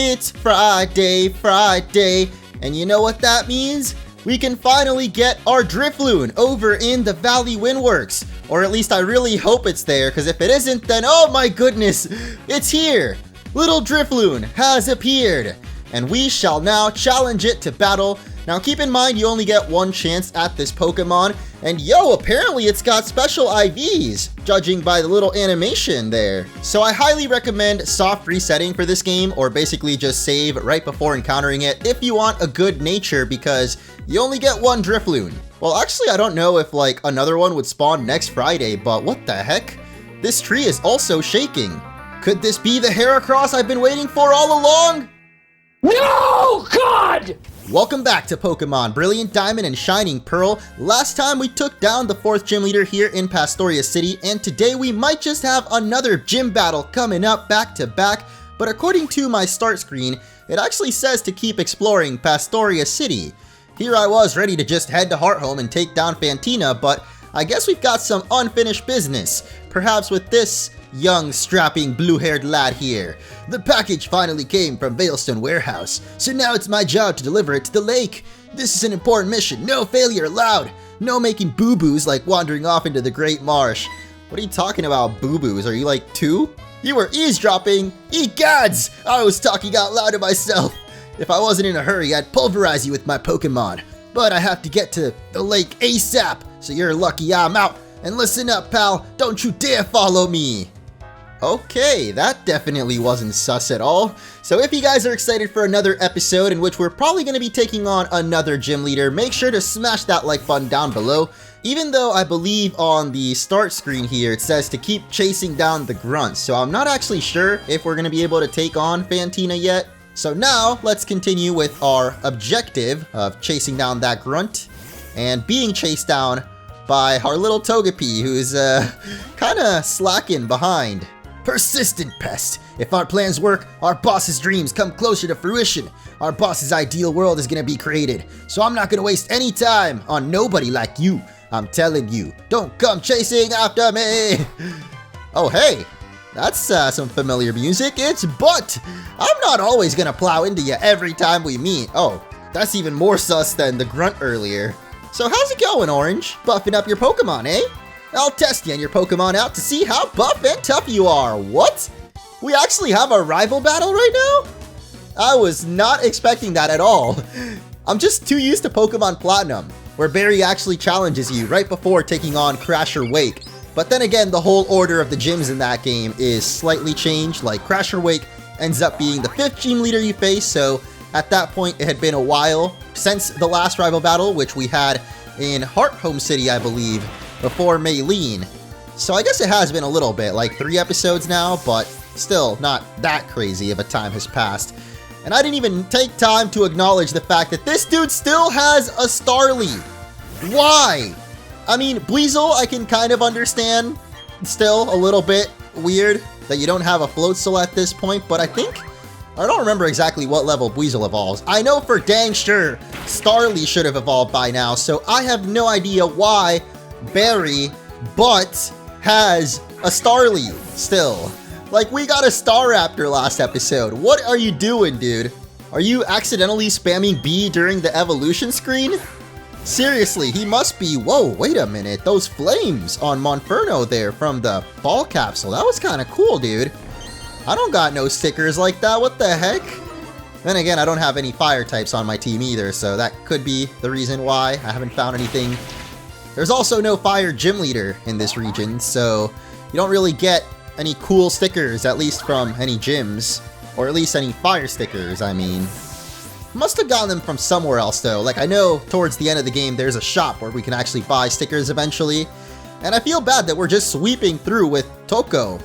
It's Friday, and you know what that means? We can finally get our Drifloon over in the Valley Windworks. Or at least I really hope it's there, because if it isn't, then oh my goodness, it's here! Little Drifloon has appeared, and we shall now challenge it to battle. Now keep in mind you only get one chance at this Pokemon, and yo, apparently it's got special IVs, judging by the little animation there. So I highly recommend soft resetting for this game, or basically just save right before encountering it if you want a good nature, because you only get one Drifloon. Well, actually I don't know if like another one would spawn next Friday, but what the heck? This tree is also shaking. Could this be the Heracross I've been waiting for all along? No, God! Welcome back to Pokemon Brilliant Diamond and Shining Pearl. Last time we took down the 4th gym leader here in Pastoria City, and today we might just have another gym battle coming up back to back, but according to my start screen, it actually says to keep exploring Pastoria City. Here I was ready to just head to Hearthome and take down Fantina, but I guess we've got some unfinished business, perhaps with this young, strapping, blue-haired lad here. The package finally came from Veilstone Warehouse, so now it's my job to deliver it to the lake. This is an important mission, no failure allowed. No making boo-boos like wandering off into the Great Marsh. What are you talking about, boo-boos? Are you like 2? You were eavesdropping? Egads! I was talking out loud to myself. If I wasn't in a hurry, I'd pulverize you with my Pokemon. But I have to get to the lake ASAP, so you're lucky I'm out. And listen up, pal, don't you dare follow me. Okay, that definitely wasn't sus at all. So if you guys are excited for another episode in which we're probably going to be taking on another gym leader, make sure to smash that like button down below. Even though I believe on the start screen here it says to keep chasing down the grunts, so I'm not actually sure if we're going to be able to take on Fantina yet. So now let's continue with our objective of chasing down that grunt and being chased down by our little Togepi, who's kind of slacking behind. Persistent pest. If our plans work, our boss's dreams come closer to fruition. Our boss's ideal world is gonna be created, so I'm not gonna waste any time on nobody like you. I'm telling you, don't come chasing after me. Oh hey, that's some familiar music. It's But. I'm not always gonna plow into you every time we meet. Oh, that's even more sus than the grunt earlier. So how's it going, Orange? Buffing up your Pokemon, eh? I'll test you and your Pokemon out to see how buff and tough you are. What? We actually have a rival battle right now? I was not expecting that at all. I'm just too used to Pokemon Platinum, where Barry actually challenges you right before taking on Crasher Wake. But then again, the whole order of the gyms in that game is slightly changed, like Crasher Wake ends up being the 5th gym leader you face, so at that point it had been a while since the last rival battle, which we had in Hearthome City, I believe, before Maylene. So I guess it has been a little bit, like 3 episodes now, but still not that crazy of a time has passed. And I didn't even take time to acknowledge the fact that this dude still has a Starly. Why? I mean, Buizel I can kind of understand. Still a little bit weird that you don't have a Floatzel at this point, but I don't remember exactly what level Buizel evolves. I know for dang sure Starly should have evolved by now, so I have no idea why Barry but has a Starly still. Like, we got a Staraptor last episode. What are you doing, dude? Are you accidentally spamming B during the evolution screen? Seriously, he must be. Whoa, wait a minute. Those flames on Monferno there from the ball capsule. That was kind of cool, dude. I don't got no stickers like that. What the heck? Then again, I don't have any fire types on my team either, so that could be the reason why I haven't found anything. There's also no fire gym leader in this region, so you don't really get any cool stickers, at least from any gyms, or at least any fire stickers, I mean. Must have gotten them from somewhere else though. Like, I know towards the end of the game there's a shop where we can actually buy stickers eventually, and I feel bad that we're just sweeping through with Toko.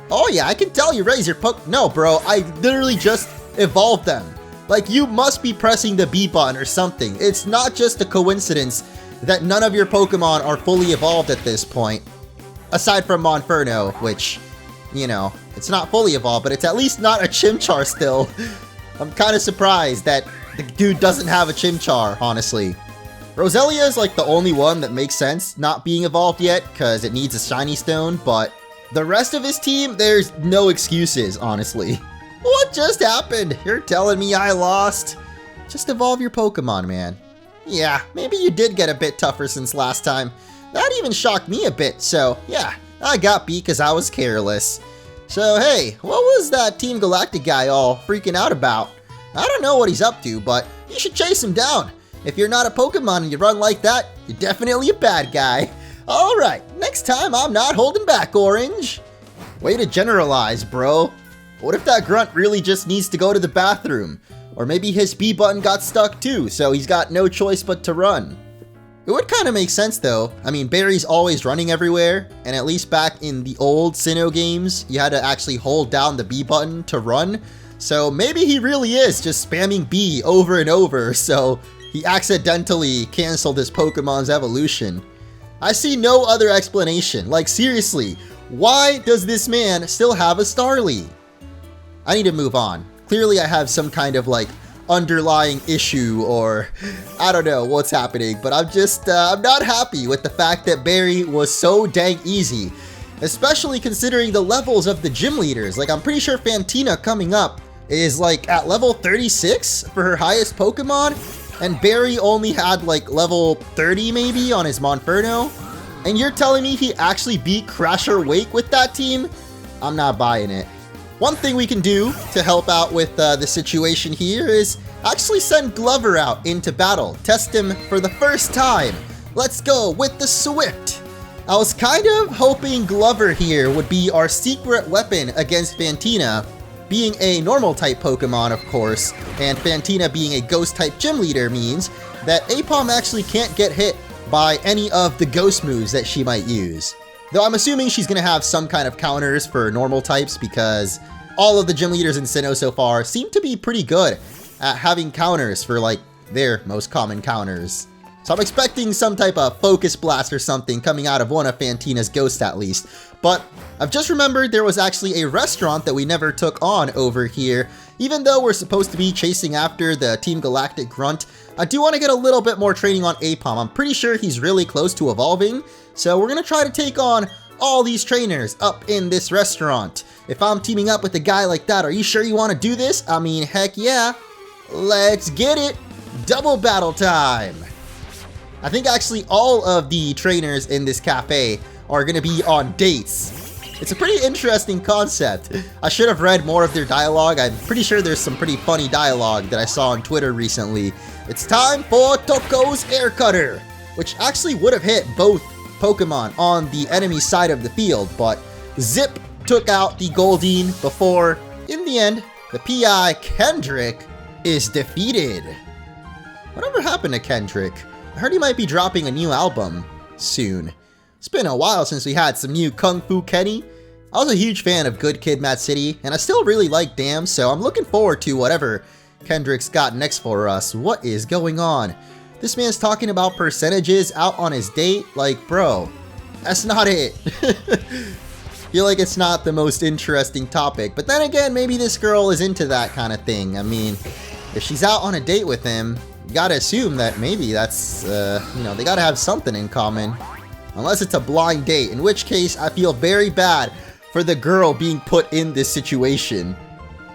Oh yeah, I can tell you raise your No bro, I literally just evolved them. Like, you must be pressing the B button or something. It's not just a coincidence that none of your Pokemon are fully evolved at this point. Aside from Monferno, which, you know, it's not fully evolved, but it's at least not a Chimchar still. I'm kind of surprised that the dude doesn't have a Chimchar, honestly. Roselia is like the only one that makes sense not being evolved yet, because it needs a shiny stone, but the rest of his team, there's no excuses, honestly. What just happened? You're telling me I lost? Just evolve your Pokemon, man. Yeah, maybe you did get a bit tougher since last time. That even shocked me a bit, so yeah, I got beat because I was careless. So hey, what was that Team Galactic guy all freaking out about? I don't know what he's up to, but you should chase him down. If you're not a Pokemon and you run like that, you're definitely a bad guy. Alright, next time I'm not holding back, Orange. Way to generalize, bro. What if that grunt really just needs to go to the bathroom? Or maybe his B button got stuck too, so he's got no choice but to run. It would kind of make sense though. I mean, Barry's always running everywhere, and at least back in the old Sinnoh games, you had to actually hold down the B button to run. So maybe he really is just spamming B over and over, so he accidentally canceled his Pokemon's evolution. I see no other explanation. Like seriously, why does this man still have a Starly? I need to move on. Clearly I have some kind of like underlying issue, or I don't know what's happening, but I'm not happy with the fact that Barry was so dang easy, especially considering the levels of the gym leaders. Like I'm pretty sure Fantina coming up is like at level 36 for her highest Pokemon, and Barry only had like level 30 maybe on his Monferno, and you're telling me he actually beat Crasher Wake with that team? I'm not buying it. One thing we can do to help out with the situation here is actually send Glover out into battle. Test him for the first time. Let's go with the Swift. I was kind of hoping Glover here would be our secret weapon against Fantina, being a normal type Pokemon of course, and Fantina being a ghost type gym leader means that Aipom actually can't get hit by any of the ghost moves that she might use. Though I'm assuming she's going to have some kind of counters for normal types because all of the gym leaders in Sinnoh so far seem to be pretty good at having counters for like their most common counters. So I'm expecting some type of Focus Blast or something coming out of one of Fantina's ghosts at least. But I've just remembered there was actually a restaurant that we never took on over here. Even though we're supposed to be chasing after the Team Galactic Grunt, I do want to get a little bit more training on Aipom. I'm pretty sure he's really close to evolving, so we're going to try to take on all these trainers up in this restaurant. If I'm teaming up with a guy like that, are you sure you want to do this? I mean, heck yeah. Let's get it. Double battle time. I think actually all of the trainers in this cafe are going to be on dates. It's a pretty interesting concept. I should have read more of their dialogue. I'm pretty sure there's some pretty funny dialogue that I saw on Twitter recently. It's time for Toko's Air Cutter, which actually would have hit both Pokemon on the enemy side of the field, but Zip took out the Goldeen before, in the end, the PI Kendrick is defeated. Whatever happened to Kendrick? I heard he might be dropping a new album soon. It's been a while since we had some new Kung Fu Kenny. I was a huge fan of Good Kid, Mad City, and I still really like Damn, so I'm looking forward to whatever Kendrick's got next for us. What is going on? This man's talking about percentages out on his date? Like, bro, that's not it. Feel like it's not the most interesting topic, but then again, maybe this girl is into that kind of thing. I mean, if she's out on a date with him, you gotta assume that maybe that's, you know, they gotta have something in common. Unless it's a blind date, in which case I feel very bad for the girl being put in this situation.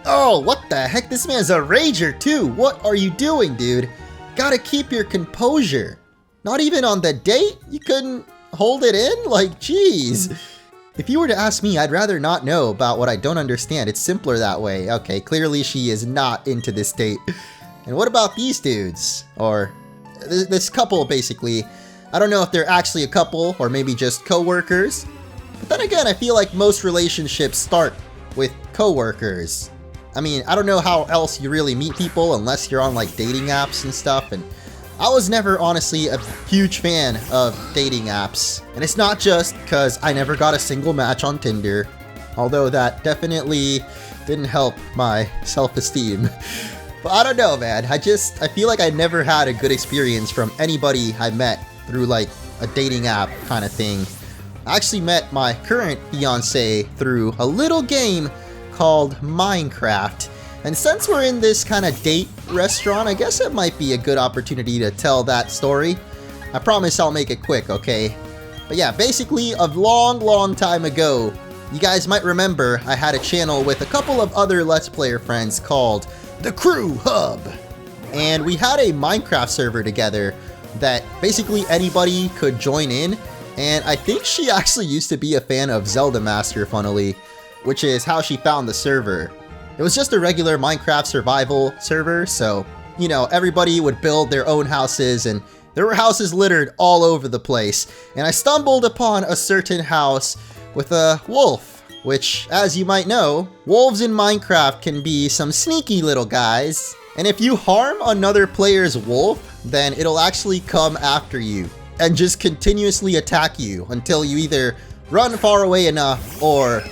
Oh, what the heck? This man's a rager too. What are you doing, dude? Gotta keep your composure. Not even on the date? You couldn't hold it in? Like, jeez. If you were to ask me, I'd rather not know about what I don't understand. It's simpler that way. Okay, clearly she is not into this date. And what about these dudes? Or this couple, basically. I don't know if they're actually a couple or maybe just co-workers. But then again, I feel like most relationships start with co-workers. I mean, I don't know how else you really meet people unless you're on like dating apps and stuff. And I was never honestly a huge fan of dating apps. And it's not just because I never got a single match on Tinder. Although that definitely didn't help my self-esteem. But I don't know, man. I feel like I never had a good experience from anybody I met through like a dating app kind of thing. I actually met my current fiance through a little game called Minecraft. And since we're in this kind of date restaurant, I guess it might be a good opportunity to tell that story. I promise I'll make it quick, okay? But yeah, basically a long time ago, You guys might remember I had a channel with a couple of other Let's Player friends called The Crew Hub. And we had a Minecraft server together that basically anybody could join in. And I think she actually used to be a fan of Zelda Master, funnily, which is how she found the server. It was just a regular Minecraft survival server, so, you know, everybody would build their own houses, and there were houses littered all over the place. And I stumbled upon a certain house with a wolf, which, as you might know, wolves in Minecraft can be some sneaky little guys. And if you harm another player's wolf, then it'll actually come after you and just continuously attack you until you either run far away enough or,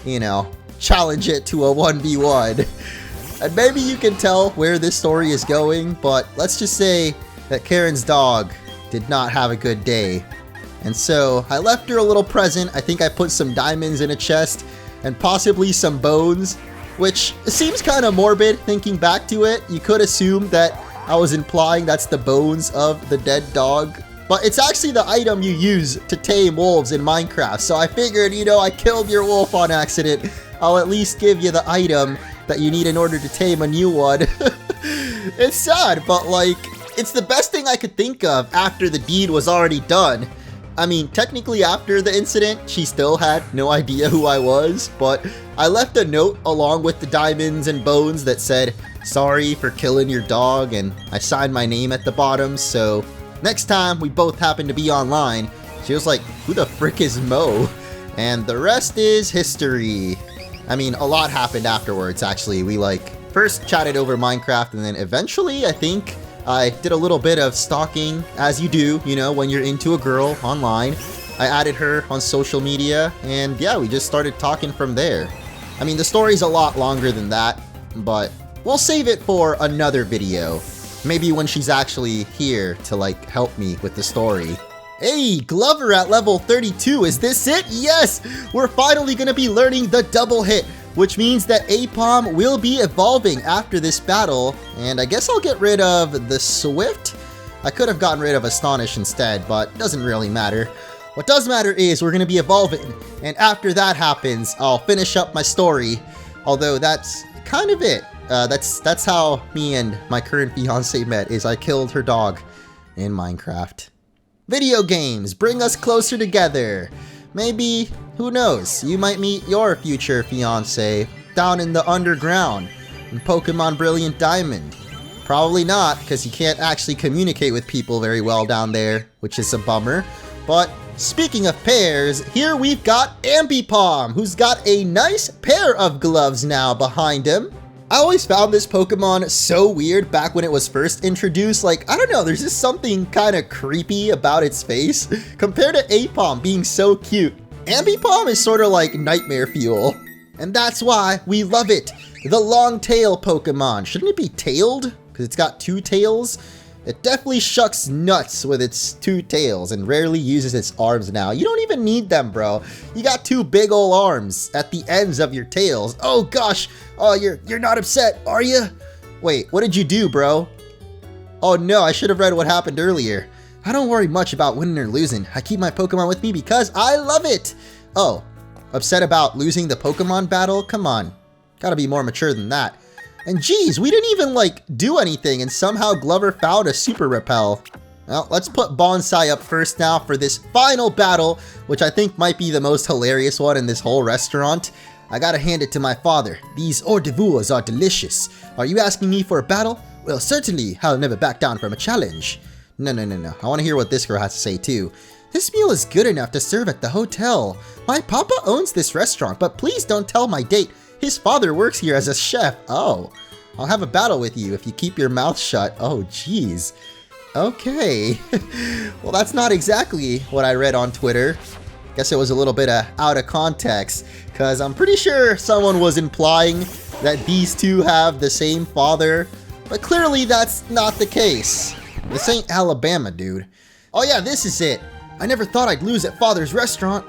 you know, challenge it to a 1v1. And maybe you can tell where this story is going, but let's just say that Karen's dog did not have a good day. And so I left her a little present. I think I put some diamonds in a chest and possibly some bones, which seems kind of morbid thinking back to it. You could assume that I was implying that's the bones of the dead dog, but it's actually the item you use to tame wolves in Minecraft. So I figured, you know, I killed your wolf on accident. I'll at least give you the item that you need in order to tame a new one. It's sad, but like, it's the best thing I could think of after the deed was already done. I mean, technically after the incident, she still had no idea who I was, but I left a note along with the diamonds and bones that said, "Sorry for killing your dog," and I signed my name at the bottom, so next time we both happened to be online, she was like, "Who the frick is Mo?" And the rest is history. I mean, a lot happened afterwards, actually. We like first chatted over Minecraft, and then eventually, I think, I did a little bit of stalking, as you do, you know, when you're into a girl online. I added her on social media, and yeah, we just started talking from there. I mean, the story's a lot longer than that, but we'll save it for another video. Maybe when she's actually here to, like, help me with the story. Hey, Glover at level 32, is this it? Yes! We're finally gonna be learning the double hit, which means that Apom will be evolving after this battle, and I guess I'll get rid of the Swift. I could have gotten rid of Astonish instead, but doesn't really matter. What does matter is we're going to be evolving, and after that happens, I'll finish up my story, although that's kind of it. That's how me and my current fiancé met, is I killed her dog in Minecraft. Video games bring us closer together. Maybe, who knows, you might meet your future fiancé down in the underground in Pokemon Brilliant Diamond. Probably not, because you can't actually communicate with people very well down there, which is a bummer. But speaking of pairs, here we've got Ambipom, who's got a nice pair of gloves now behind him. I always found this Pokemon so weird back when it was first introduced. Like, I don't know, there's just something kind of creepy about its face compared to Apom being so cute. Ambipom is sort of like nightmare fuel, and that's why we love it. The long tail Pokemon. Shouldn't it be tailed? Because it's got two tails? It definitely shucks nuts with its two tails and rarely uses its arms now. You don't even need them, bro. You got two big ol' arms at the ends of your tails. Oh gosh. Oh, you're not upset, are you? Wait, what did you do, bro? Oh no, I should have read what happened earlier. I don't worry much about winning or losing. I keep my Pokemon with me because I love it. Oh, upset about losing the Pokemon battle? Come on. Gotta be more mature than that. And geez, we didn't even like do anything and somehow Glover found a super repel. Well, let's put Bonsai up first now for this final battle, which I think might be the most hilarious one in this whole restaurant. I gotta hand it to my father. These hors d'oeuvres are delicious. Are you asking me for a battle? Well, certainly, I'll never back down from a challenge. No. I want to hear what this girl has to say too. This meal is good enough to serve at the hotel. My papa owns this restaurant, but please don't tell my date. His father works here as a chef. Oh, I'll have a battle with you if you keep your mouth shut. Oh, geez. Okay. Well, that's not exactly what I read on Twitter. Guess it was a little bit out of context, because I'm pretty sure someone was implying that these two have the same father, but clearly that's not the case. This ain't Alabama, dude. Oh yeah, this is it. I never thought I'd lose at Father's restaurant.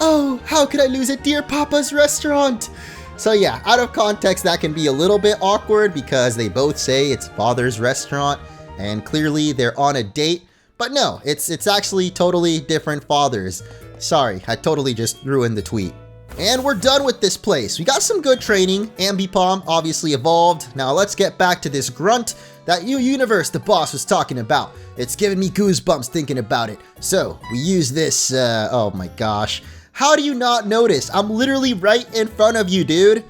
Oh, how could I lose at Dear Papa's restaurant? So yeah, out of context, that can be a little bit awkward because they both say it's Father's restaurant and clearly they're on a date. But no, it's actually totally different fathers. Sorry, I totally just ruined the tweet. And we're done with this place. We got some good training. Ambipom obviously evolved. Now let's get back to this grunt that universe the boss was talking about. It's giving me goosebumps thinking about it. So we use this, oh my gosh. How do you not notice? I'm literally right in front of you, dude.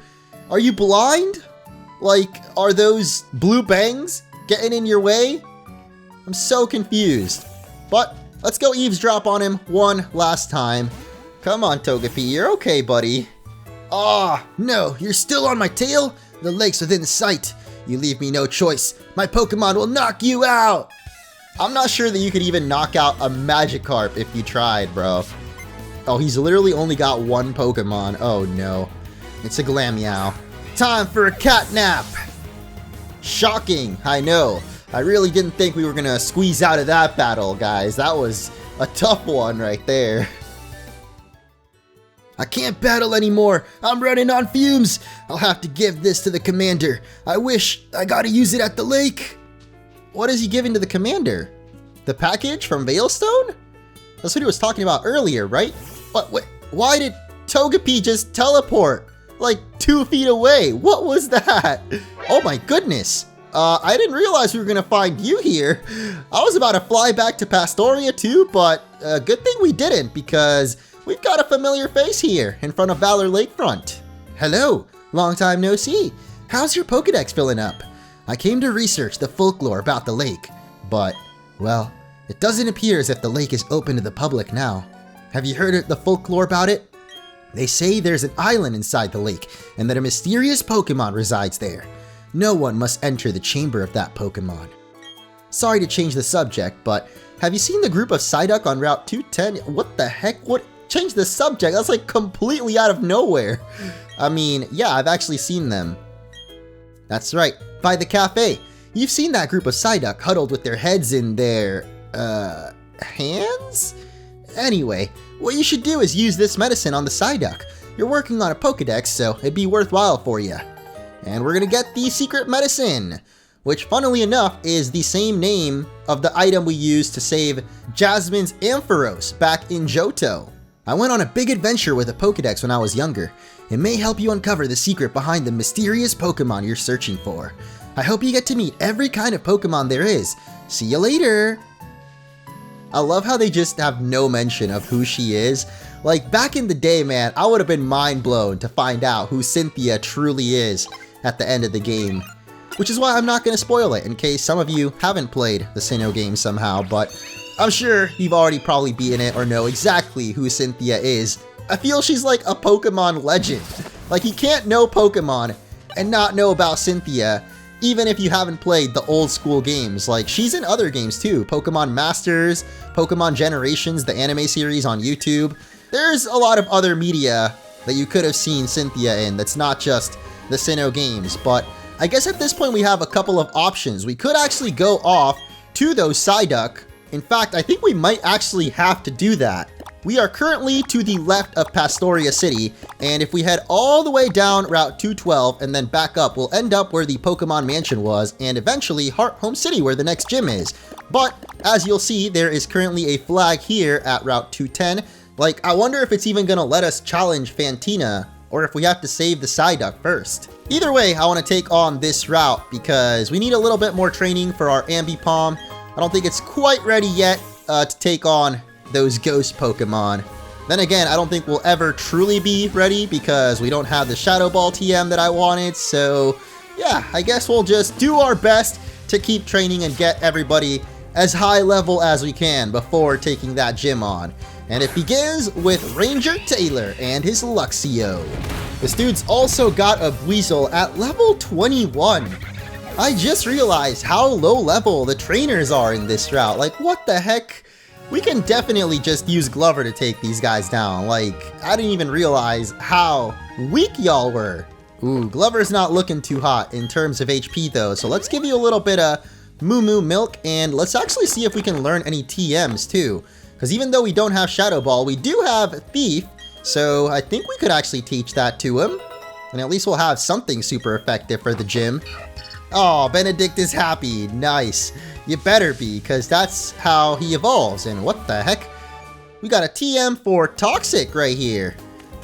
Are you blind? Like, are those blue bangs getting in your way? I'm so confused. But let's go eavesdrop on him one last time. Come on, Togepi, you're okay, buddy. Ah, no, you're still on my tail? The lake's within sight. You leave me no choice. My Pokemon will knock you out. I'm not sure that you could even knock out a Magikarp if you tried, bro. Oh, he's literally only got one Pokemon. Oh, no. It's a Glameow. Time for a cat nap. Shocking, I know. I really didn't think we were gonna squeeze out of that battle, guys. That was a tough one right there. I can't battle anymore. I'm running on fumes. I'll have to give this to the commander. I wish I got to use it at the lake. What is he giving to the commander? The package from Veilstone? That's what he was talking about earlier, right? What? Why did Togepi just teleport like 2 feet away? What was that? Oh my goodness. I didn't realize we were gonna find you here. I was about to fly back to Pastoria too, but good thing we didn't because we've got a familiar face here in front of Valor Lakefront. Hello, long time no see. How's your Pokedex filling up? I came to research the folklore about the lake, but, well, it doesn't appear as if the lake is open to the public now. Have you heard the folklore about it? They say there's an island inside the lake and that a mysterious Pokemon resides there. No one must enter the chamber of that Pokemon. Sorry to change the subject, but have you seen the group of Psyduck on Route 210? What the heck? What? Change the subject? That's like completely out of nowhere. I mean, yeah, I've actually seen them. That's right, by the cafe. You've seen that group of Psyduck huddled with their heads in their, hands? Anyway, what you should do is use this medicine on the Psyduck. You're working on a Pokedex, so it'd be worthwhile for you. And we're gonna get the secret medicine, which funnily enough is the same name of the item we used to save Jasmine's Ampharos back in Johto. I went on a big adventure with a Pokedex when I was younger. It may help you uncover the secret behind the mysterious Pokemon you're searching for. I hope you get to meet every kind of Pokemon there is. See you later! I love how they just have no mention of who she is. Like, back in the day, man, I would have been mind blown to find out who Cynthia truly is at the end of the game. Which is why I'm not going to spoil it in case some of you haven't played the Sinnoh game somehow, but I'm sure you've already probably beaten it or know exactly who Cynthia is. I feel she's like a Pokemon legend. Like, you can't know Pokemon and not know about Cynthia, even if you haven't played the old school games. Like, she's in other games too. Pokemon Masters, Pokemon Generations, the anime series on YouTube. There's a lot of other media that you could have seen Cynthia in that's not just the Sinnoh games, but I guess at this point we have a couple of options. We could actually go off to those Psyduck. In fact, I think we might actually have to do that. We are currently to the left of Pastoria City, and if we head all the way down Route 212 and then back up, we'll end up where the Pokemon Mansion was, and eventually Hearthome City where the next gym is. But, as you'll see, there is currently a flag here at Route 210. Like, I wonder if it's even gonna let us challenge Fantina, or if we have to save the Psyduck first. Either way, I want to take on this route because we need a little bit more training for our Ambipom. I don't think it's quite ready yet to take on those ghost Pokemon. Then again, I don't think we'll ever truly be ready because we don't have the Shadow Ball TM that I wanted. So yeah, I guess we'll just do our best to keep training and get everybody as high level as we can before taking that gym on. And it begins with Ranger Taylor and his Luxio. This dude's also got a Weasel at level 21. I just realized how low level the trainers are in this route. Like, what the heck? We can definitely just use Glover to take these guys down. Like, I didn't even realize how weak y'all were. Ooh, Glover's not looking too hot in terms of HP though, so let's give you a little bit of Moo Moo Milk, and let's actually see if we can learn any TMs too. Because even though we don't have Shadow Ball, we do have Thief, so I think we could actually teach that to him. And at least we'll have something super effective for the gym. Oh, Benedict is happy. Nice. You better be, because that's how he evolves. And what the heck? We got a TM for Toxic right here.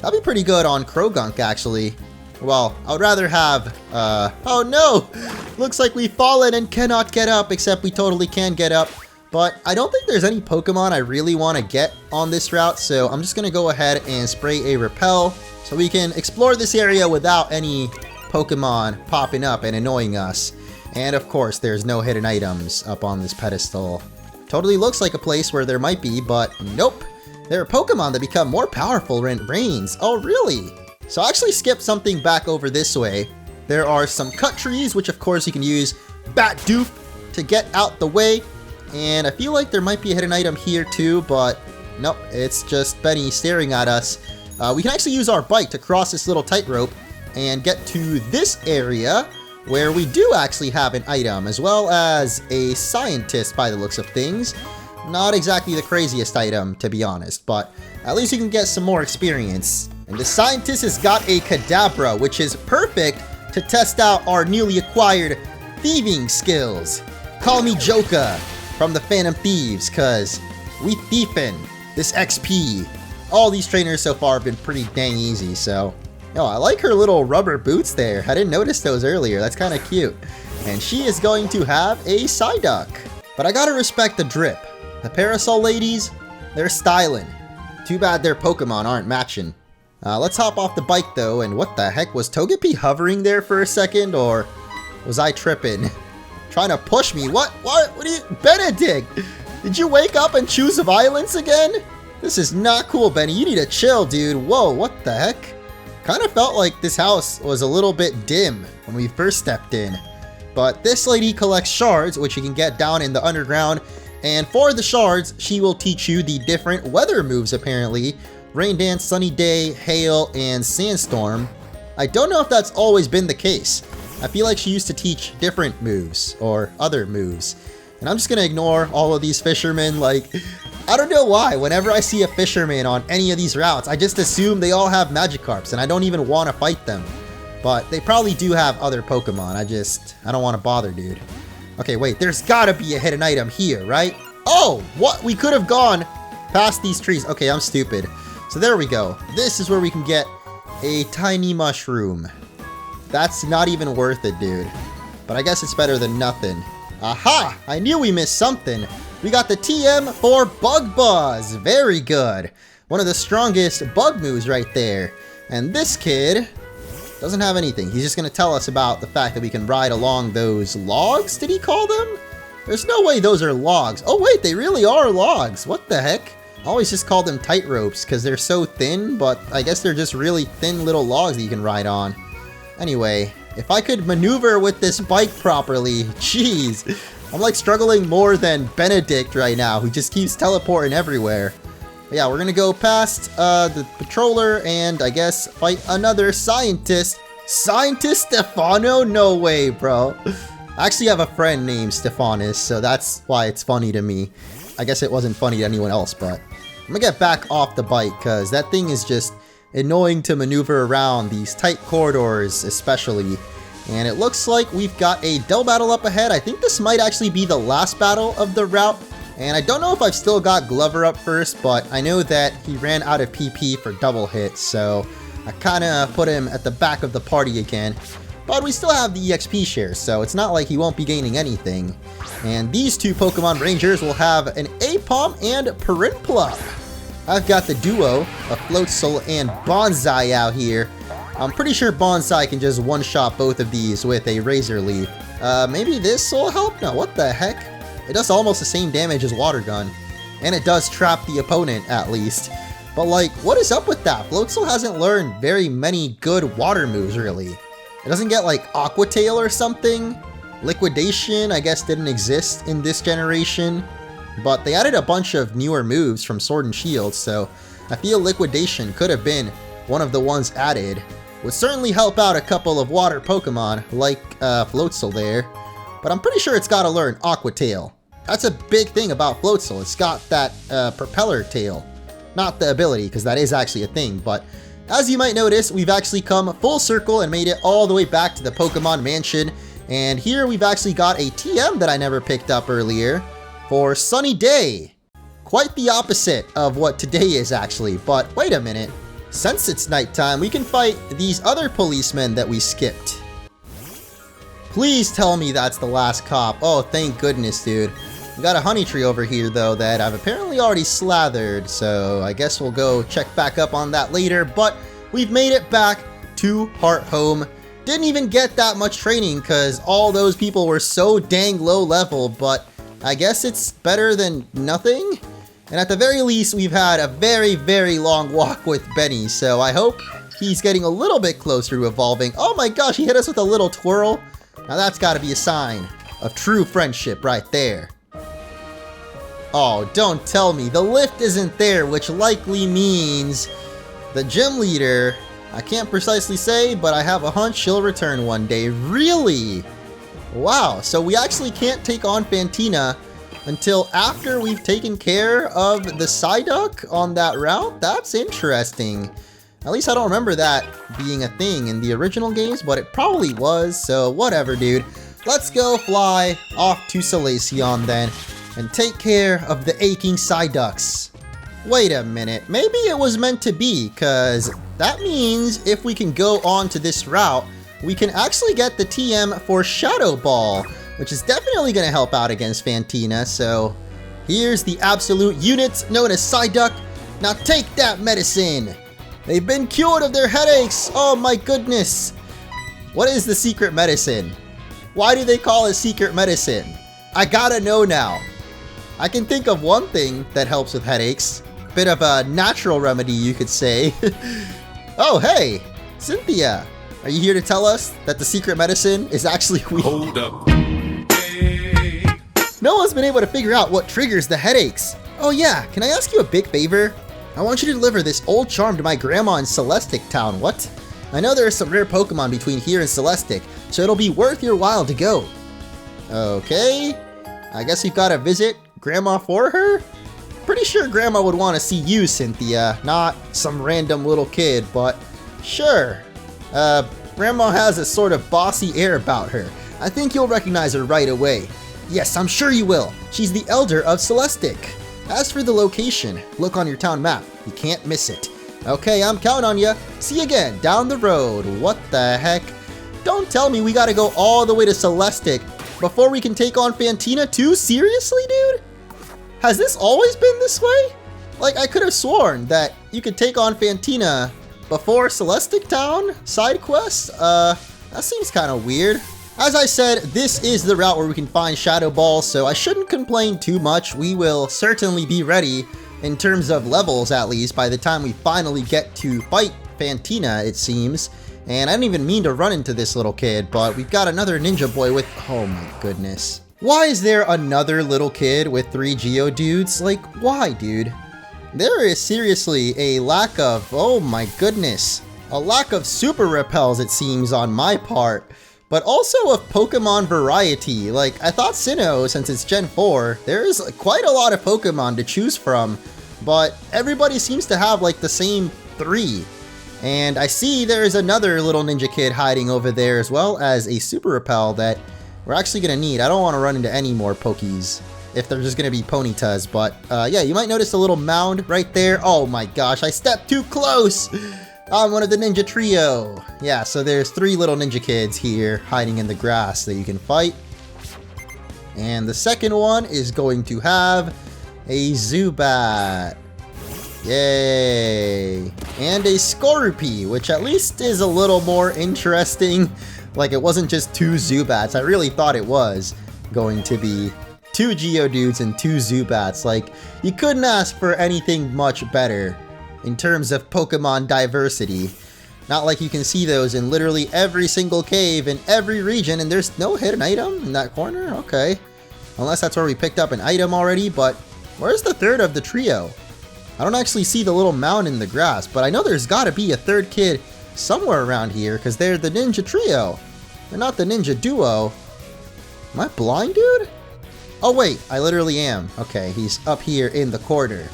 That'd be pretty good on Krogunk, actually. Well, I would rather have, oh no! Looks like we've fallen and cannot get up, except we totally can get up. But I don't think there's any Pokemon I really want to get on this route, so I'm just going to go ahead and spray a Repel so we can explore this area without any Pokemon popping up and annoying us. And of course, there's no hidden items up on this pedestal. Totally looks like a place where there might be, but nope. There are Pokemon that become more powerful when it rains. Oh, really? So I actually skipped something back over this way. There are some cut trees, which of course you can use Bat Dupe to get out the way. And I feel like there might be a hidden item here too, but nope, it's just Benny staring at us. We can actually use our bike to cross this little tightrope and get to this area where we do actually have an item, as well as a scientist by the looks of things. Not exactly the craziest item, to be honest, but at least you can get some more experience. And the scientist has got a Kadabra, which is perfect to test out our newly acquired thieving skills. Call me Joka from the Phantom Thieves, cause we thiefin' this XP. All these trainers so far have been pretty dang easy, so... Oh, I like her little rubber boots there. I didn't notice those earlier. That's kind of cute. And she is going to have a Psyduck. But I gotta respect the drip. The Parasol ladies, they're styling. Too bad their Pokemon aren't matching. Let's hop off the bike though, and what the heck, was Togepi hovering there for a second, or was I tripping? Trying to push me, what are you, Benedict? Did you wake up and choose violence again? This is not cool, Benny, you need to chill, dude. Whoa, what the heck? Kind of felt like this house was a little bit dim when we first stepped in. But this lady collects shards, which you can get down in the underground. And for the shards, she will teach you the different weather moves, apparently. Rain Dance, Sunny Day, Hail, and Sandstorm. I don't know if that's always been the case. I feel like she used to teach different moves, or other moves. And I'm just gonna ignore all of these fishermen, like... I don't know why, whenever I see a fisherman on any of these routes, I just assume they all have Magikarps, and I don't even want to fight them. But they probably do have other Pokemon, I don't want to bother, dude. Okay, wait, there's gotta be a hidden item here, right? Oh, what? We could have gone past these trees. Okay, I'm stupid. So there we go. This is where we can get a tiny mushroom. That's not even worth it, dude. But I guess it's better than nothing. Aha! I knew we missed something. We got the TM for Bug Buzz. Very good. One of the strongest bug moves right there. And this kid doesn't have anything. He's just going to tell us about the fact that we can ride along those logs, did he call them? There's no way those are logs. Oh wait, they really are logs. What the heck? I always just call them tight ropes because they're so thin, but I guess they're just really thin little logs that you can ride on. Anyway, if I could maneuver with this bike properly, jeez. I'm like struggling more than Benedict right now, who just keeps teleporting everywhere. But yeah, we're gonna go past the patroller and I guess fight another scientist. Scientist Stefano? No way, bro. I actually have a friend named Stephanus, so that's why it's funny to me. I guess it wasn't funny to anyone else, but I'm gonna get back off the bike because that thing is just annoying to maneuver around these tight corridors, especially. And it looks like we've got a Dell battle up ahead. I think this might actually be the last battle of the route. And I don't know if I've still got Glover up first, but I know that he ran out of PP for double hits, so I kind of put him at the back of the party again. But we still have the EXP shares, so it's not like he won't be gaining anything. And these two Pokemon Rangers will have an Apom and Prinplup. I've got the duo of Floatzel and Bonsai out here. I'm pretty sure Bonsai can just one-shot both of these with a Razor Leaf. Maybe this will help? No, what the heck? It does almost the same damage as Water Gun. And it does trap the opponent, at least. But like, what is up with that? Floatzel hasn't learned very many good water moves, really. It doesn't get like Aqua Tail or something. Liquidation, I guess, didn't exist in this generation. But they added a bunch of newer moves from Sword and Shield, so I feel Liquidation could have been one of the ones added. Would certainly help out a couple of water Pokemon, like Floatzel there. But I'm pretty sure it's got to learn Aqua Tail. That's a big thing about Floatzel. It's got that propeller tail. Not the ability, because that is actually a thing, but as you might notice, we've actually come full circle and made it all the way back to the Pokemon Mansion. And here we've actually got a TM that I never picked up earlier for Sunny Day. Quite the opposite of what today is actually, but wait a minute. since it's nighttime, we can fight these other policemen that we skipped. Please tell me that's the last cop. Oh, thank goodness, dude. We got a honey tree over here, though, that I've apparently already slathered, so I guess we'll go check back up on that later, but we've made it back to Hearthome. Didn't even get that much training, because all those people were so dang low level, but I guess it's better than nothing? And at the very least, we've had a very, very long walk with Benny, so I hope he's getting a little bit closer to evolving. Oh my gosh, he hit us with a little twirl. Now that's gotta be a sign of true friendship right there. Oh, don't tell me. The lift isn't there, which likely means the gym leader, I can't precisely say, but I have a hunch she'll return one day. Really? Wow, so we actually can't take on Fantina until after we've taken care of the Psyduck on that route? That's interesting. At least I don't remember that being a thing in the original games, but it probably was, so whatever, dude. Let's go fly off to Salacion then, and take care of the aching Psyducks. Wait a minute, maybe it was meant to be, cause that means if we can go on to this route, we can actually get the TM for Shadow Ball, which is definitely gonna help out against Fantina, so here's the absolute unit known as Psyduck. Now take that medicine! They've been cured of their headaches! Oh my goodness! What is the secret medicine? Why do they call it secret medicine? I gotta know now. I can think of one thing that helps with headaches. Bit of a natural remedy, you could say. Oh, hey! Cynthia! Are you here to tell us that the secret medicine is actually weed? Hold up. Hey. No one's been able to figure out what triggers the headaches. Oh yeah, can I ask you a big favor? I want you to deliver this old charm to my grandma in Celestic Town. What? I know there are some rare Pokemon between here and Celestic, so it'll be worth your while to go. Okay. I guess you've got to visit Grandma for her? Pretty sure Grandma would want to see you, Cynthia, not some random little kid, but sure. Grandma has a sort of bossy air about her. I think you'll recognize her right away. Yes, I'm sure you will. She's the elder of Celestic. As for the location, look on your town map. You can't miss it. Okay, I'm counting on you. See you again down the road. What the heck? Don't tell me we gotta go all the way to Celestic before we can take on Fantina too? Seriously, dude? Has this always been this way? Like, I could have sworn that you could take on Fantina before Celestic Town side quests? That seems kind of weird. As I said, this is the route where we can find Shadow Ball, so I shouldn't complain too much. We will certainly be ready, in terms of levels at least, by the time we finally get to fight Fantina, it seems. And I didn't even mean to run into this little kid, but we've got another ninja boy with... Oh my goodness. Why is there another little kid with 3 Geodudes? Like, why, dude? There is seriously a lack of... Oh my goodness. A lack of super repels, it seems, on my part. But also of Pokemon variety. Like, I thought Sinnoh, since it's Gen 4, there's quite a lot of Pokemon to choose from. But everybody seems to have, like, the same 3. And I see there's another little ninja kid hiding over there, as well as a super repel that we're actually going to need. I don't want to run into any more Pokies if they're just going to be Ponytas. But yeah, you might notice a little mound right there. Oh my gosh, I stepped too close. I'm one of the ninja trio. Yeah, so there's 3 little ninja kids here hiding in the grass that you can fight. And the second one is going to have a Zubat. Yay! And a Scorupy, which at least is a little more interesting. Like, it wasn't just 2 Zubats. I really thought it was going to be 2 Geodudes and 2 Zubats. Like, you couldn't ask for anything much better in terms of Pokemon diversity. Not like you can see those in literally every single cave in every region, and there's no hidden item in that corner? Okay. Unless that's where we picked up an item already, but where's the third of the trio? I don't actually see the little mound in the grass, but I know there's gotta be a third kid somewhere around here, because they're the ninja trio. They're not the ninja duo. Am I blind, dude? Oh wait, I literally am. Okay, he's up here in the corner.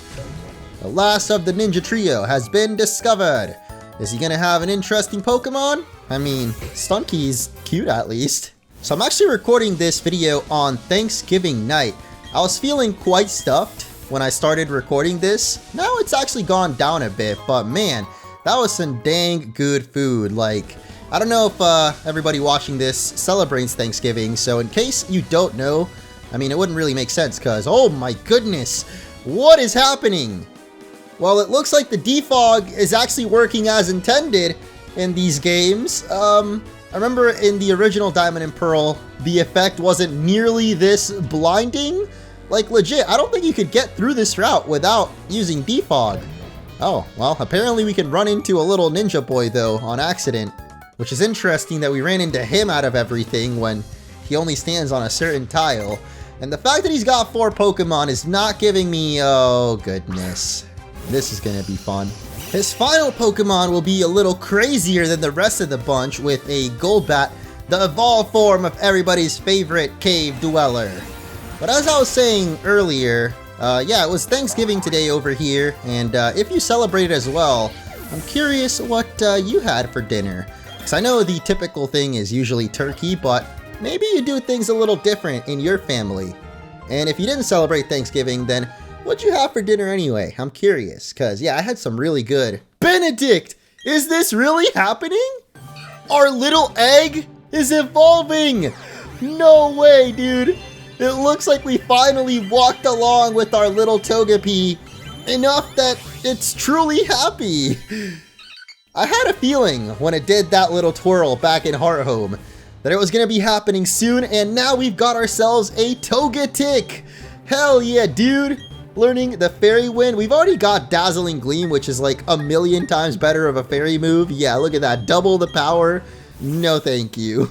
The last of the ninja trio has been discovered. Is he gonna have an interesting Pokemon? I mean, Stunky's cute at least. So I'm actually recording this video on Thanksgiving night. I was feeling quite stuffed when I started recording this. Now it's actually gone down a bit, but man, That was some dang good food. Like, I don't know if everybody watching this celebrates Thanksgiving, so in case you don't know, I mean, it wouldn't really make sense because, oh my goodness, what is happening? Well, it looks like the defog is actually working as intended in these games. I remember in the original Diamond and Pearl, the effect wasn't nearly this blinding. Like, legit, I don't think you could get through this route without using defog. Oh, well, apparently we can run into a little ninja boy, though, on accident. Which is interesting that we ran into him out of everything when he only stands on a certain tile. And the fact that he's got 4 Pokemon is not giving me... oh, goodness. This is gonna be fun. His final Pokemon will be a little crazier than the rest of the bunch with a Golbat, the evolved form of everybody's favorite cave dweller. But as I was saying earlier, yeah, it was Thanksgiving today over here, and if you celebrate as well, I'm curious what you had for dinner. Because I know the typical thing is usually turkey, but maybe you do things a little different in your family. And if you didn't celebrate Thanksgiving, then what'd you have for dinner anyway? I'm curious, because yeah, I had some really good... Benedict! Is this really happening? Our little egg is evolving! No way, dude! It looks like we finally walked along with our little Togepi enough that it's truly happy. I had a feeling when it did that little twirl back in Hearthome that it was going to be happening soon, and now we've got ourselves a Togetic! Hell yeah, dude! Learning the Fairy Wind. We've already got Dazzling Gleam, which is like 1,000,000 times better of a fairy move. Yeah, look at that. Double the power. No thank you.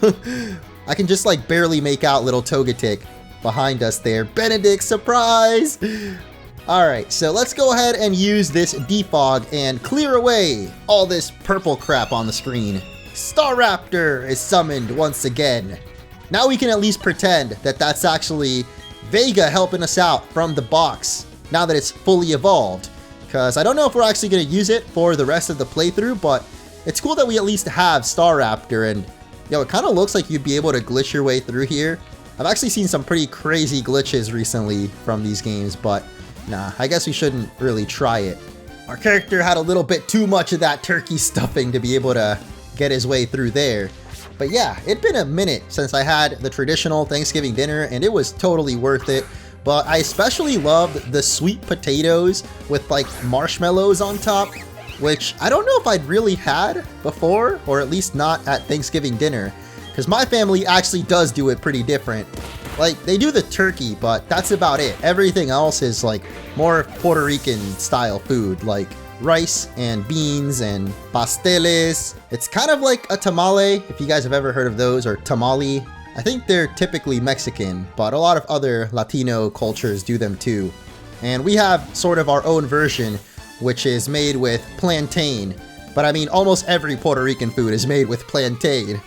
I can just like barely make out little Togetic behind us there. Benedict, surprise! Alright, so let's go ahead and use this defog and clear away all this purple crap on the screen. Staraptor is summoned once again. Now we can at least pretend that that's actually Vega helping us out from the box now that it's fully evolved. Because I don't know if we're actually going to use it for the rest of the playthrough, but it's cool that we at least have Staraptor, and yo, it kind of looks like you'd be able to glitch your way through here. I've actually seen some pretty crazy glitches recently from these games, but nah, I guess we shouldn't really try it. Our character had a little bit too much of that turkey stuffing to be able to get his way through there. But yeah, it'd been a minute since I had the traditional Thanksgiving dinner, and it was totally worth it. But I especially loved the sweet potatoes with like marshmallows on top, which I don't know if I'd really had before, or at least not at Thanksgiving dinner, because my family actually does do it pretty different. Like, they do the turkey, but that's about it. Everything else is like more Puerto Rican style food, like rice and beans and pasteles. It's kind of like a tamale, if you guys have ever heard of those, or tamale. I think they're typically Mexican, but a lot of other Latino cultures do them too. And we have sort of our own version, which is made with plantain. But I mean, almost every Puerto Rican food is made with plantain.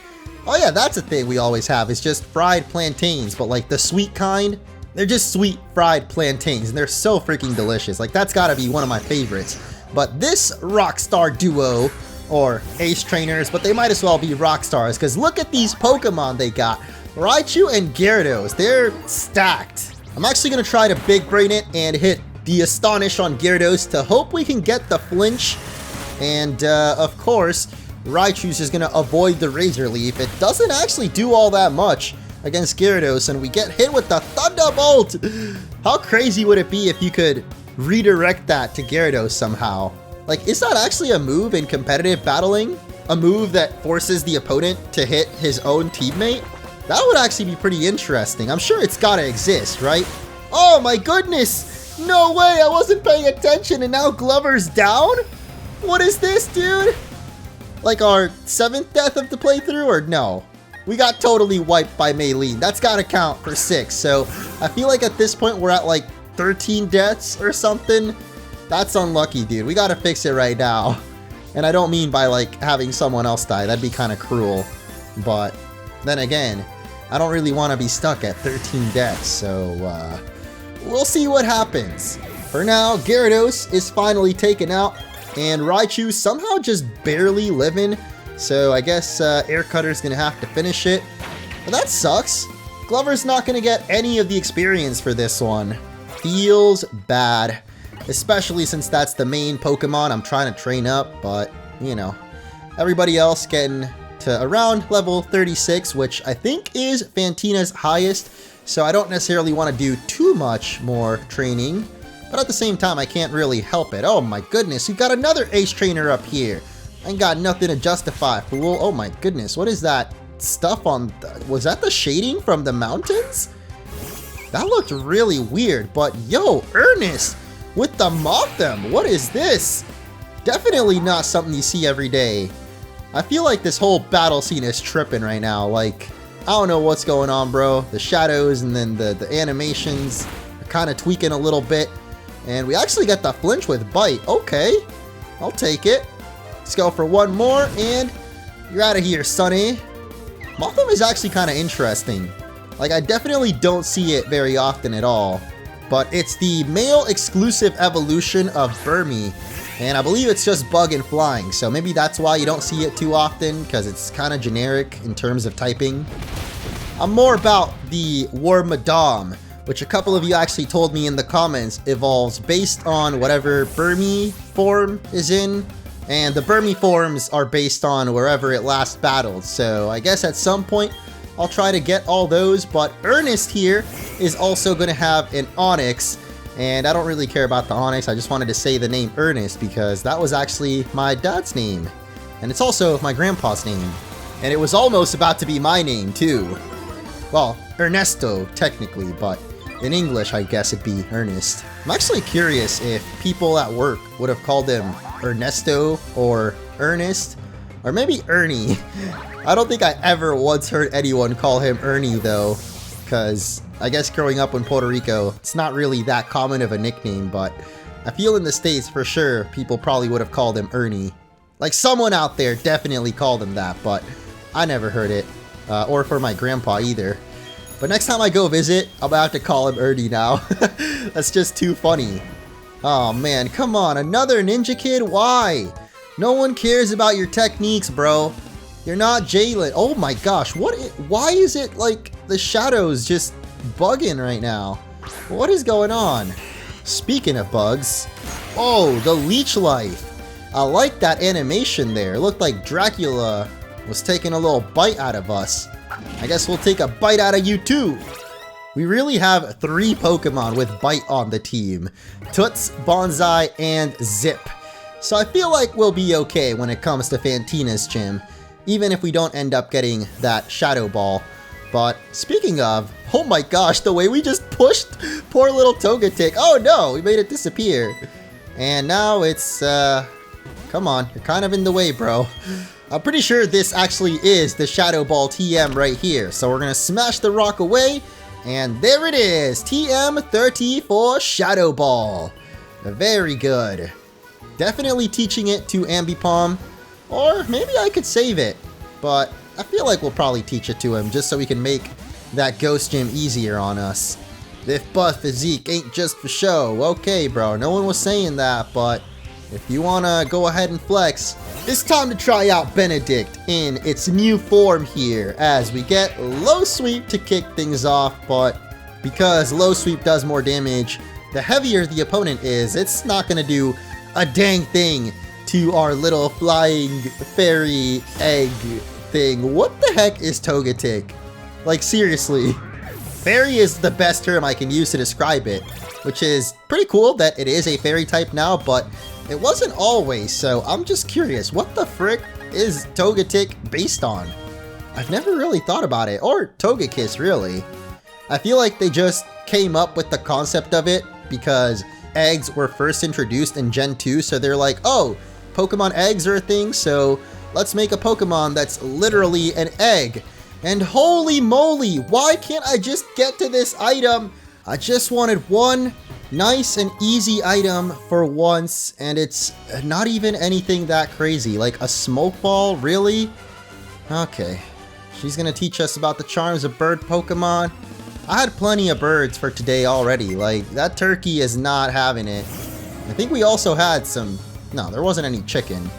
Oh yeah, that's a thing we always have, is just fried plantains, but like the sweet kind, they're just sweet fried plantains, and they're so freaking delicious. Like, that's gotta be one of my favorites. But this Rockstar duo, or Ace Trainers, but they might as well be Rockstars, because look at these Pokemon they got. Raichu and Gyarados, they're stacked. I'm actually going to try to big brain it and hit the Astonish on Gyarados to hope we can get the flinch. And of course, Raichu's just going to avoid the Razor Leaf. It doesn't actually do all that much against Gyarados, and we get hit with the Thunderbolt. How crazy would it be if you could redirect that to Gyarados somehow? Like, is that actually a move in competitive battling? A move that forces the opponent to hit his own teammate? That would actually be pretty interesting. I'm sure it's gotta exist, right? Oh my goodness! No way, I wasn't paying attention and now Glover's down? What is this, dude? Like our 7th death of the playthrough, or no? We got totally wiped by Maylene. That's gotta count for 6. So I feel like at this point we're at like 13 deaths or something. That's unlucky, dude. We gotta fix it right now. And I don't mean by like having someone else die. That'd be kind of cruel. But then again, I don't really want to be stuck at 13 deaths. So we'll see what happens. For now, Gyarados is finally taken out, and Raichu's somehow just barely living. So I guess Air Cutter's gonna have to finish it. But that sucks. Glover's not gonna get any of the experience for this one. Feels bad. Especially since that's the main Pokemon I'm trying to train up, but you know, everybody else getting to around level 36, which I think is Fantina's highest, so I don't necessarily want to do too much more training, but at the same time, I can't really help it. Oh my goodness, we've got another ace trainer up here. I ain't got nothing to justify, fool. Oh my goodness, what is that stuff on? Was that the shading from the mountains? That looked really weird, but yo, Ernest with the Motham, what is this? Definitely not something you see every day. I feel like this whole battle scene is tripping right now. Like, I don't know what's going on, bro. The shadows and then the animations are kind of tweaking a little bit. And we actually got the flinch with bite. Okay, I'll take it. Let's go for one more, and you're out of here, Sonny. Motham is actually kind of interesting. Like, I definitely don't see it very often at all. But it's the male exclusive evolution of Burmy. And I believe it's just bug and flying, so maybe that's why you don't see it too often, because it's kind of generic in terms of typing. I'm more about the Wormadam, which a couple of you actually told me in the comments evolves based on whatever Burmy form is in, and the Burmy forms are based on wherever it last battled, so I guess at some point I'll try to get all those, but Ernest here is also going to have an Onyx. And I don't really care about the Onyx, I just wanted to say the name Ernest because that was actually my dad's name. And it's also my grandpa's name. And it was almost about to be my name too. Well, Ernesto technically, but in English I guess it'd be Ernest. I'm actually curious if people at work would have called him Ernesto or Ernest, or maybe Ernie. I don't think I ever once heard anyone call him Ernie though, because I guess growing up in Puerto Rico, it's not really that common of a nickname, but I feel in the States for sure people probably would have called him Ernie. Like someone out there definitely called him that, but I never heard it, or for my grandpa either. But next time I go visit, I'm gonna have to call him Ernie now. That's just too funny. Oh man, come on, another ninja kid? Why? No one cares about your techniques, bro. You're not Jalen. Oh my gosh, why is it like the shadows just bugging right now? What is going on? Speaking of bugs, oh, the leech life. I like that animation there. It looked like Dracula was taking a little bite out of us. I guess we'll take a bite out of you too. We really have 3 Pokemon with bite on the team. Toots, Bonsai, and Zip. So I feel like we'll be okay when it comes to Fantina's gym, even if we don't end up getting that Shadow Ball. But speaking of, oh my gosh, the way we just pushed poor little Togetic. Oh no, we made it disappear. And now it's, come on, you're kind of in the way, bro. I'm pretty sure this actually is the Shadow Ball TM right here. So we're gonna smash the rock away, and there it is, TM30 for Shadow Ball. Very good. Definitely teaching it to Ambipom, or maybe I could save it, but I feel like we'll probably teach it to him just so we can make that ghost gym easier on us. This buff physique ain't just for show. Okay, bro, no one was saying that, but if you wanna go ahead and flex, it's time to try out Benedict in its new form here as we get Low Sweep to kick things off, but because Low Sweep does more damage, the heavier the opponent is, it's not gonna do a dang thing to our little flying fairy egg thing. What the heck is Togetic? Like seriously, fairy is the best term I can use to describe it, which is pretty cool that it is a fairy type now, but it wasn't always, so I'm just curious, what the frick is Togetic based on? I've never really thought about it, or Togekiss really. I feel like they just came up with the concept of it because eggs were first introduced in Gen 2, so they're like, oh, Pokemon eggs are a thing, so let's make a Pokemon that's literally an egg. And holy moly, why can't I just get to this item? I just wanted one nice and easy item for once, and it's not even anything that crazy. Like a smoke ball, really? Okay, she's gonna teach us about the charms of bird Pokemon. I had plenty of birds for today already. Like, that turkey is not having it. I think we also had some... No, there wasn't any chicken.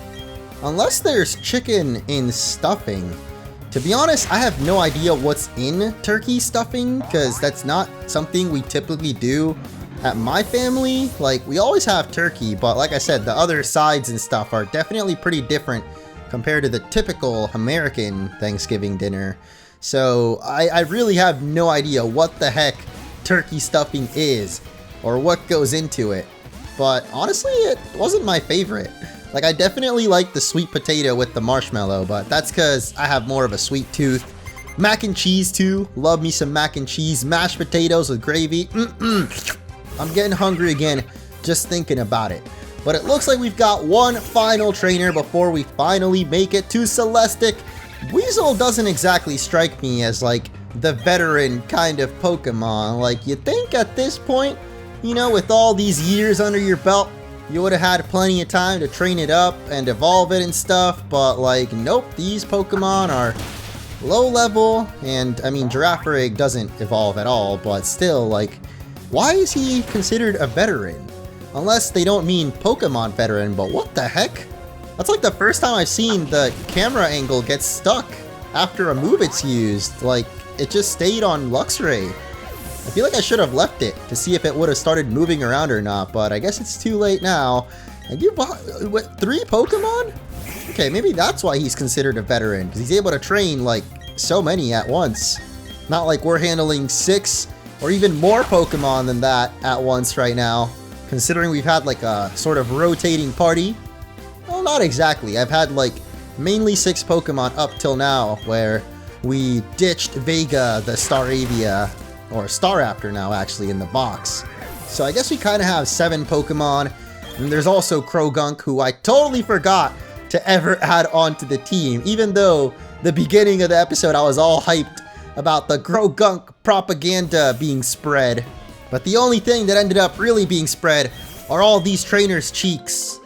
Unless there's chicken in stuffing. To be honest, I have no idea what's in turkey stuffing, because that's not something we typically do at my family, like, we always have turkey, but like I said, the other sides and stuff are definitely pretty different compared to the typical American Thanksgiving dinner. So I really have no idea what the heck turkey stuffing is or what goes into it. But honestly, it wasn't my favorite. Like, I definitely like the sweet potato with the marshmallow, but that's because I have more of a sweet tooth. Mac and cheese too. Love me some mac and cheese. Mashed potatoes with gravy. I'm getting hungry again just thinking about it. But it looks like we've got one final trainer before we finally make it to Celestic. Weasel doesn't exactly strike me as like the veteran kind of Pokemon. Like, you think at this point, you know, with all these years under your belt, you would have had plenty of time to train it up and evolve it and stuff, but like, nope, these Pokemon are low level, and I mean, Girafarig doesn't evolve at all, but still, like, why is he considered a veteran? Unless they don't mean Pokemon veteran, but what the heck? That's like the first time I've seen the camera angle get stuck after a move it's used. Like, it just stayed on Luxray. I feel like I should have left it to see if it would have started moving around or not, but I guess it's too late now. And you bought, what, 3 Pokemon? Okay, maybe that's why he's considered a veteran, because he's able to train, like, so many at once. Not like we're handling 6 or even more Pokemon than that at once right now, considering we've had, like, a sort of rotating party. Well, not exactly. I've had, like, mainly 6 Pokemon up till now, where we ditched Vega, the Staravia, or Staraptor now, actually, in the box. So I guess we kind of have 7 Pokemon, and there's also Krogunk, who I totally forgot to ever add onto the team, even though the beginning of the episode I was all hyped about the Krogunk propaganda being spread. But the only thing that ended up really being spread are all these trainers' cheeks.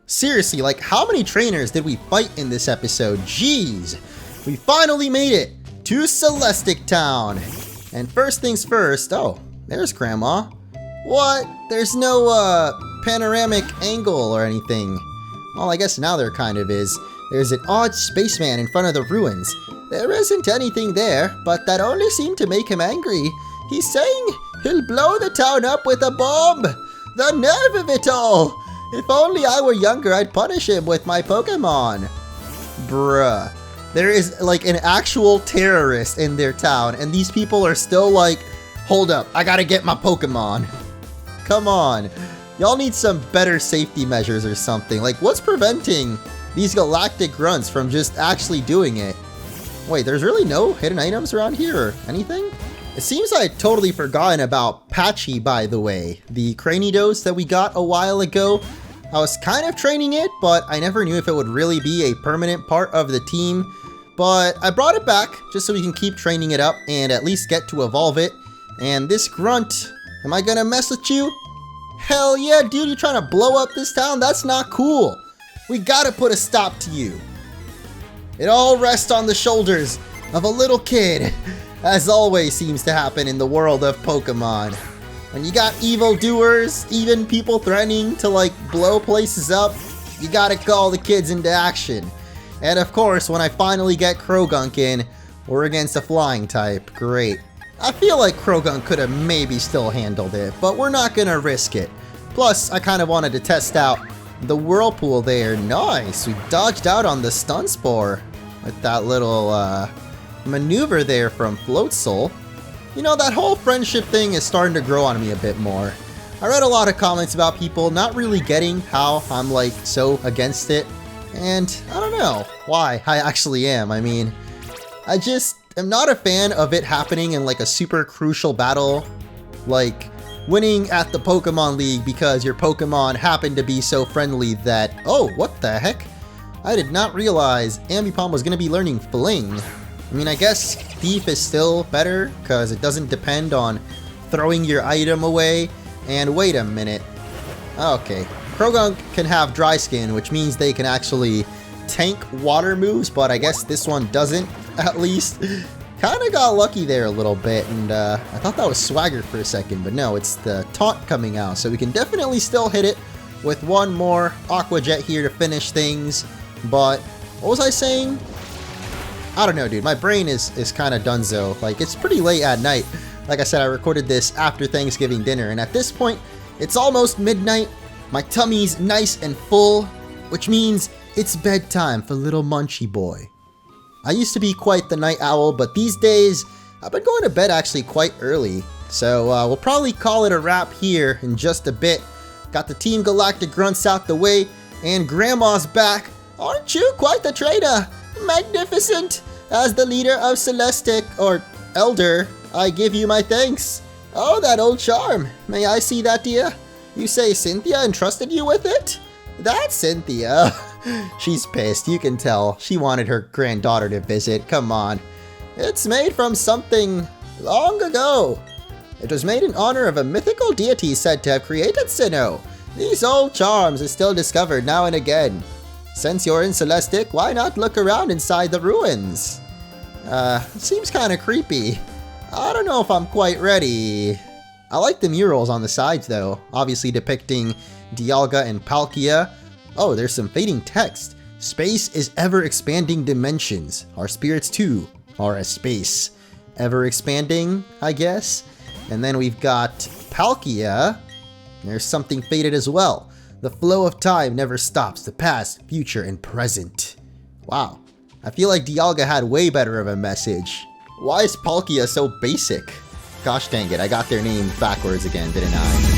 Seriously, like, how many trainers did we fight in this episode? Jeez! We finally made it to Celestic Town! And first things first, oh, there's Grandma. What? There's no, panoramic angle or anything. Well, I guess now there kind of is. There's an odd spaceman in front of the ruins. There isn't anything there, but that only seemed to make him angry. He's saying he'll blow the town up with a bomb! The nerve of it all! If only I were younger, I'd punish him with my Pokemon. Bruh. There is, like, an actual terrorist in their town, and these people are still like, hold up, I gotta get my Pokemon. Come on. Y'all need some better safety measures or something. Like, what's preventing these galactic grunts from just actually doing it? Wait, there's really no hidden items around here or anything? It seems I had totally forgotten about Patchy, by the way. The Cranidos that we got a while ago. I was kind of training it, but I never knew if it would really be a permanent part of the team. But I brought it back just so we can keep training it up and at least get to evolve it. And this grunt, am I gonna mess with you? Hell yeah, dude, you trying to blow up this town? That's not cool. We gotta put a stop to you. It all rests on the shoulders of a little kid, as always seems to happen in the world of Pokemon. When you got evildoers, even people threatening to, like, blow places up, you gotta call the kids into action. And of course, when I finally get Krogunk in, we're against a flying type. Great. I feel like Krogunk could have maybe still handled it, but we're not gonna risk it. Plus, I kind of wanted to test out the Whirlpool there. Nice! We dodged out on the Stun Spore with that little maneuver there from Floatzel. You know, that whole friendship thing is starting to grow on me a bit more. I read a lot of comments about people not really getting how I'm, like, so against it. And I don't know why I actually am. I mean, I just am not a fan of it happening in, like, a super crucial battle. Like, winning at the Pokemon League because your Pokemon happened to be so friendly that... Oh, what the heck? I did not realize Ambipom was going to be learning Fling. I mean, I guess Thief is still better because it doesn't depend on throwing your item away. And wait a minute. Okay. Krogunk can have Dry Skin, which means they can actually tank water moves, but I guess this one doesn't, at least. Kinda got lucky there a little bit, and I thought that was Swagger for a second, but no, it's the Taunt coming out, so we can definitely still hit it with one more Aqua Jet here to finish things. But what was I saying? I don't know, dude. My brain is kind of donezo. Like, it's pretty late at night Like I said, I recorded this after Thanksgiving dinner, and at this point, it's almost midnight. My tummy's nice and full, which means it's bedtime for little Munchie boy. I used to be quite the night owl, but these days, I've been going to bed actually quite early. So we'll probably call it a wrap here in just a bit. Got the Team Galactic Grunts out the way, and Grandma's back. Aren't you quite the trainer? Magnificent! As the leader of Celestic, or Elder, I give you my thanks. Oh, that old charm. May I see that, dear? You say Cynthia entrusted you with it? That's Cynthia. She's pissed, you can tell. She wanted her granddaughter to visit, come on. It's made from something long ago. It was made in honor of a mythical deity said to have created Sinnoh. These old charms are still discovered now and again. Since you're in Celestic, why not look around inside the ruins? Seems kinda creepy. I don't know if I'm quite ready. I like the murals on the sides though, obviously depicting Dialga and Palkia. Oh, there's some fading text. Space is ever-expanding dimensions. Our spirits too are as space. Ever-expanding, I guess? And then we've got Palkia. There's something faded as well. The flow of time never stops, the past, future, and present. Wow. I feel like Dialga had way better of a message. Why is Palkia so basic? Gosh dang it, I got their name backwards again, didn't I?